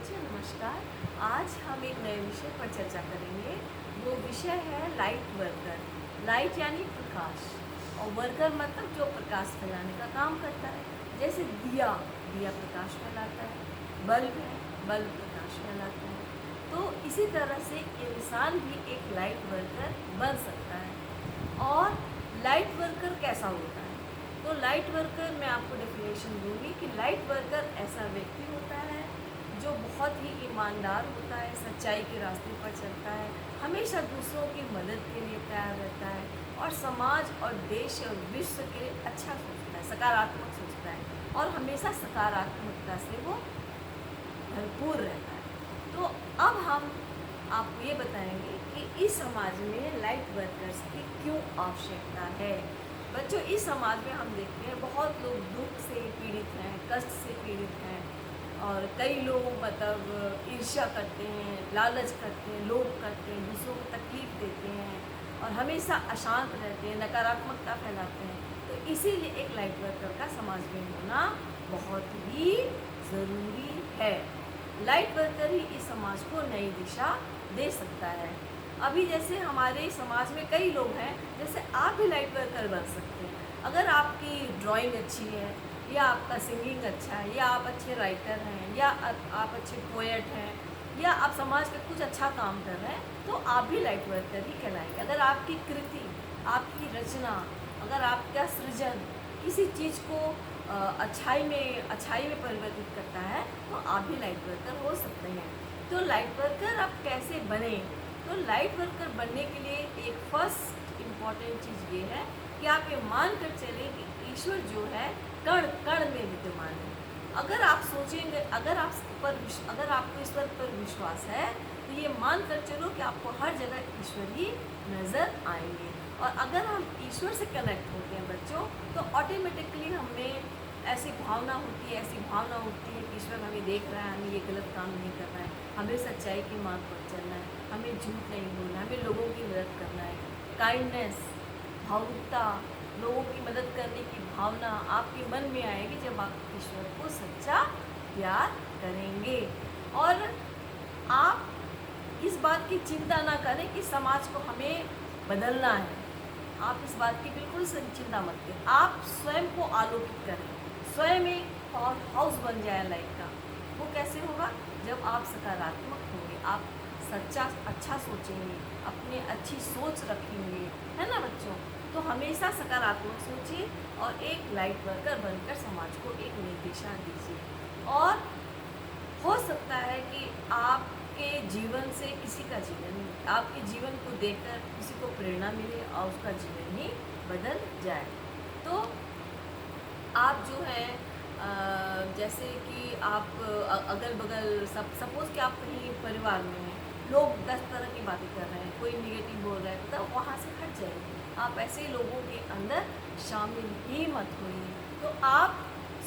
बच्चे नमस्कार। आज हम एक नए विषय पर चर्चा करेंगे। वो विषय है लाइट वर्कर। लाइट यानी प्रकाश और वर्कर मतलब जो प्रकाश फैलाने का काम करता है। जैसे दिया, दिया प्रकाश फैलाता है। बल्ब है, बल्ब प्रकाश फैलाता है। तो इसी तरह से इंसान भी एक लाइट वर्कर बन सकता है। और लाइट वर्कर कैसा होता है? तो लाइट वर्कर मैं आपको डेफिनेशन दूंगी कि लाइट वर्कर ऐसा व्यक्ति होता है जो बहुत ही ईमानदार होता है, सच्चाई के रास्ते पर चलता है, हमेशा दूसरों की मदद के लिए तैयार रहता है और समाज और देश और विश्व के लिए अच्छा सोचता है, सकारात्मक सोचता है और हमेशा सकारात्मकता से वो भरपूर रहता है। तो अब हम आपको ये बताएंगे कि इस समाज में लाइट वर्कर्स की क्यों आवश्यकता है। बच्चों, इस समाज में हम देखते हैं बहुत लोग दुख से पीड़ित हैं, कष्ट से पीड़ित हैं और कई लोग मतलब ईर्ष्या करते हैं, लालच करते हैं, लोभ करते हैं, दूसरों को तकलीफ देते हैं और हमेशा अशांत रहते हैं, नकारात्मकता फैलाते हैं। तो इसीलिए एक लाइट वर्कर का समाज में होना बहुत ही ज़रूरी है। लाइट वर्कर ही इस समाज को नई दिशा दे सकता है। अभी जैसे हमारे समाज में कई लोग हैं, जैसे आप भी लाइट वर्कर बन सकते हैं। अगर आपकी ड्राइंग अच्छी है या आपका सिंगिंग अच्छा है या आप अच्छे राइटर हैं या आप अच्छे पोएट हैं या आप समाज का कुछ अच्छा काम कर रहे हैं, तो आप भी लाइट वर्कर ही कहलाएंगे। अगर आपकी कृति, आपकी रचना, अगर आपका सृजन किसी चीज़ को अच्छाई में परिवर्तित करता है, तो आप भी लाइट वर्कर हो सकते हैं। तो लाइट वर्कर आप कैसे बने? तो लाइट वर्कर बनने के लिए एक फर्स्ट इम्पॉर्टेंट चीज़ ये है कि आप ये मान कर चलें कि ईश्वर जो है कण कण में विद्यमान है। अगर आप सोचेंगे, अगर आपको ईश्वर पर विश्वास है, तो ये मान कर चलो कि आपको हर जगह ईश्वर ही नज़र आएंगे। और अगर हम ईश्वर से कनेक्ट होते हैं बच्चों, तो ऑटोमेटिकली हमें ऐसी भावना होती है कि ईश्वर हमें देख रहा है, हमें ये गलत काम नहीं करना है, हमें सच्चाई के मार्ग पर चलना है, हमें झूठ नहीं बोलना है, हमें लोगों की मदद करना है। काइंडनेस, भावुकता, लोगों की मदद करने की भावना आपके मन में आएगी जब आप ईश्वर को सच्चा प्यार करेंगे। और आप इस बात की चिंता ना करें कि समाज को हमें बदलना है। आप इस बात की बिल्कुल चिंता मत करें। आप स्वयं को आलोकित करें, स्वयं एक पावर हाउस बन जाए लाइफ का। वो कैसे होगा? जब आप सकारात्मक होंगे, आप सच्चा अच्छा सोचेंगे, अपने अच्छी सोच रखेंगे, है ना बच्चों? तो हमेशा सकारात्मक सोचिए और एक लाइट वर्कर बनकर समाज को एक नई दिशा दीजिए। और हो सकता है कि आपके जीवन से किसी का जीवन, आपके जीवन को देखकर किसी को प्रेरणा मिले और उसका जीवन ही बदल जाए। तो आप जो है जैसे कि आप अगल बगल सपोज़ कि आप कहीं परिवार में हैं, लोग 10 तरह की बातें कर रहे हैं, कोई नेगेटिव बोल रहा है, तो वहाँ से हट जाइए। आप ऐसे लोगों के अंदर शामिल ही मत होइए। तो आप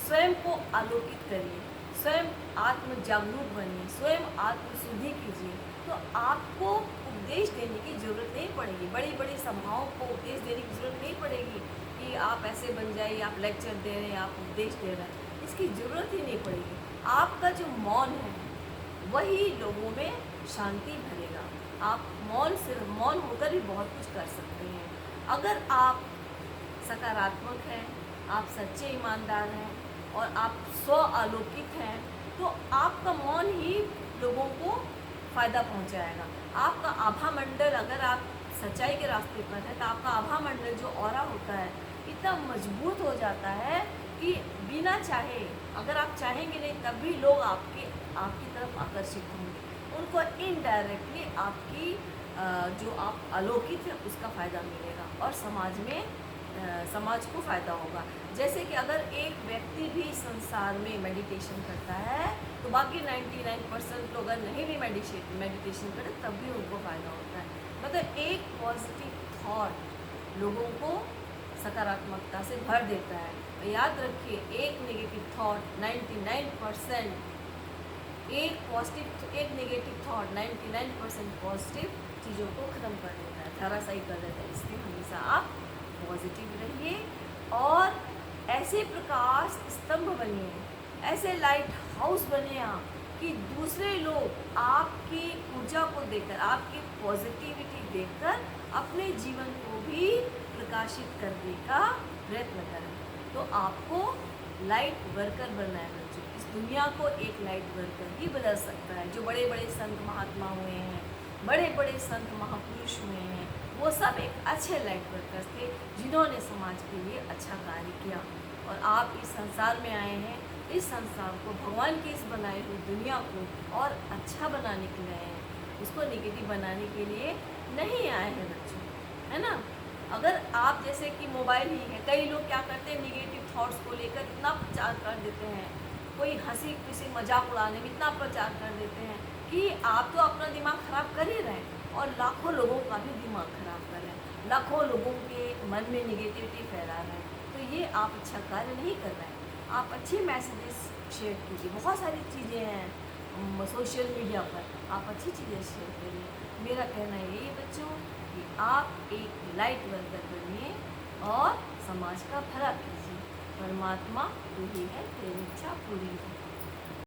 स्वयं को आलोकित करिए, स्वयं आत्म जागरूक बनिए, स्वयं आत्मशुद्धि कीजिए। तो आपको उपदेश देने की ज़रूरत नहीं पड़ेगी, बड़ी बड़ी सभाओं को उपदेश देने की ज़रूरत नहीं पड़ेगी कि आप ऐसे बन जाइए, आप लेक्चर दे रहे हैं, आप उपदेश दे रहे हैं, इसकी ज़रूरत ही नहीं पड़ेगी। आपका जो मौन है वही लोगों में शांति भरेगा। आप सिर्फ मौन होकर ही बहुत कुछ कर सकते हैं। अगर आप सकारात्मक हैं, आप सच्चे ईमानदार हैं और आप स्व आलोकित हैं, तो आपका मौन ही लोगों को फ़ायदा पहुंचाएगा। आपका आभा मंडल, अगर आप सच्चाई के रास्ते पर है, तो आपका आभा मंडल जो ऑरा होता है इतना मजबूत हो जाता है कि बिना चाहे, अगर आप चाहेंगे नहीं तब भी लोग आपकी तरफ आकर्षित होंगे। उनको इनडायरेक्टली आपकी जो आप आलोकित है उसका फ़ायदा मिलेगा और समाज को फ़ायदा होगा। जैसे कि अगर एक व्यक्ति भी संसार में मेडिटेशन करता है, तो बाकी 99% लोग अगर नहीं भी मेडिटेशन करें तब भी उनको फ़ायदा होता है। मतलब एक पॉजिटिव थॉट लोगों को सकारात्मकता से भर देता है। तो याद रखिए, एक नेगेटिव थॉट 99% एक नेगेटिव थॉट 99% पॉजिटिव चीज़ों को ख़त्म कर देता है, धराशायी कर देता है। इसलिए हमेशा आप पॉजिटिव रहिए और ऐसे प्रकाश स्तंभ बनिए, ऐसे लाइट हाउस बने आप कि दूसरे लोग आपकी ऊर्जा को देखकर, आपकी पॉजिटिविटी देखकर अपने जीवन को भी प्रकाशित करने का प्रयत्न करें। तो आपको लाइट वर्कर बनना है बच्चों। इस दुनिया को एक लाइट वर्कर ही बदल सकता है। जो बड़े बड़े संत महात्मा हुए हैं, बड़े बड़े संत महापुरुष हुए हैं, वो सब एक अच्छे लाइट वर्कर्स थे जिन्होंने समाज के लिए अच्छा कार्य किया। और आप इस संसार में आए हैं, इस संसार को, भगवान की इस बनाई हुई दुनिया को और अच्छा बनाने के लिए आए हैं, उसको नेगेटिव बनाने के लिए नहीं आए हैं बच्चों, है ना। अगर आप जैसे कि मोबाइल ही है, कई लोग क्या करते हैं, निगेटिव थॉट्स को लेकर इतना प्रचार कर देते हैं, कोई हंसी किसी मजाक उड़ाने में इतना प्रचार कर देते हैं कि आप तो अपना दिमाग खराब कर ही रहे हैं और लाखों लोगों का भी दिमाग खराब कर रहे हैं, लाखों लोगों के मन में निगेटिविटी फैला रहे हैं। तो ये आप अच्छा कार्य नहीं कर रहे हैं। आप अच्छे मैसेजेस शेयर कीजिए। बहुत सारी चीज़ें हैं सोशल मीडिया पर, आप अच्छी चीज़ें शेयर करिए। मेरा कहना यही है बच्चों कि आप एक लाइट वर्कर बनिए और समाज का भला कीजिए। परमात्मा तू ही है, तेरी इच्छा पूरी हो।